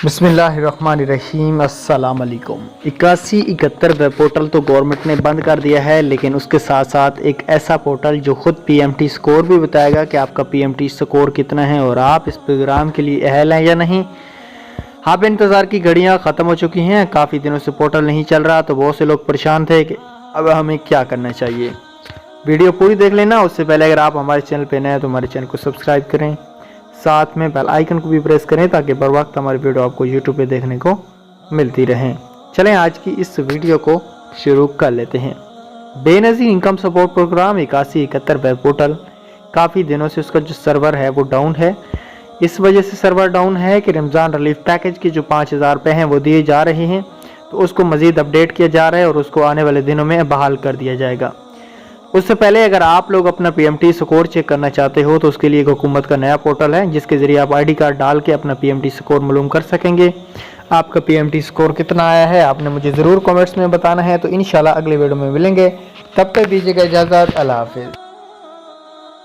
बिस्मिल्लाहिर्रहमानिर्रहीम अस्सलाम वालेकुम। 8171 वेब पोर्टल तो गवर्नमेंट ने बंद कर दिया है, लेकिन उसके साथ साथ एक ऐसा पोर्टल जो खुद पीएमटी स्कोर भी बताएगा कि आपका पीएमटी स्कोर कितना है और आप इस प्रोग्राम के लिए अहल हैं या नहीं। आप इंतज़ार की घड़ियां ख़त्म हो चुकी हैं। काफ़ी दिनों से पोर्टल नहीं चल रहा तो बहुत से लोग परेशान थे कि अब हमें क्या करना चाहिए। वीडियो पूरी देख लेना। उससे पहले अगर आप हमारे चैनल पर नए हैं तो हमारे चैनल को सब्सक्राइब करें, साथ में बेल आइकन को भी प्रेस करें ताकि बर वक्त हमारी वीडियो आपको यूट्यूब पे देखने को मिलती रहें। चलें आज की इस वीडियो को शुरू कर लेते हैं। Benazir income support program 8171 web portal काफ़ी दिनों से उसका जो सर्वर है वो डाउन है। इस वजह से सर्वर डाउन है कि रमज़ान रिलीफ पैकेज के जो 5000 रुपये हैं वो दिए जा रहे हैं, तो उसको मज़ीद अपडेट किया जा रहा है और उसको आने वाले दिनों में बहाल कर दिया जाएगा। उससे पहले अगर आप लोग अपना पीएमटी स्कोर चेक करना चाहते हो तो उसके लिए एक हुकूमत का नया पोर्टल है जिसके ज़रिए आप आईडी कार्ड डाल के अपना पीएमटी स्कोर मालूम कर सकेंगे। आपका पीएमटी स्कोर कितना आया है आपने मुझे ज़रूर कमेंट्स में बताना है। तो इंशाल्लाह अगले वीडियो में मिलेंगे, तब तक दीजिएगा इजाज़त। अल्लाह हाफ़िज़।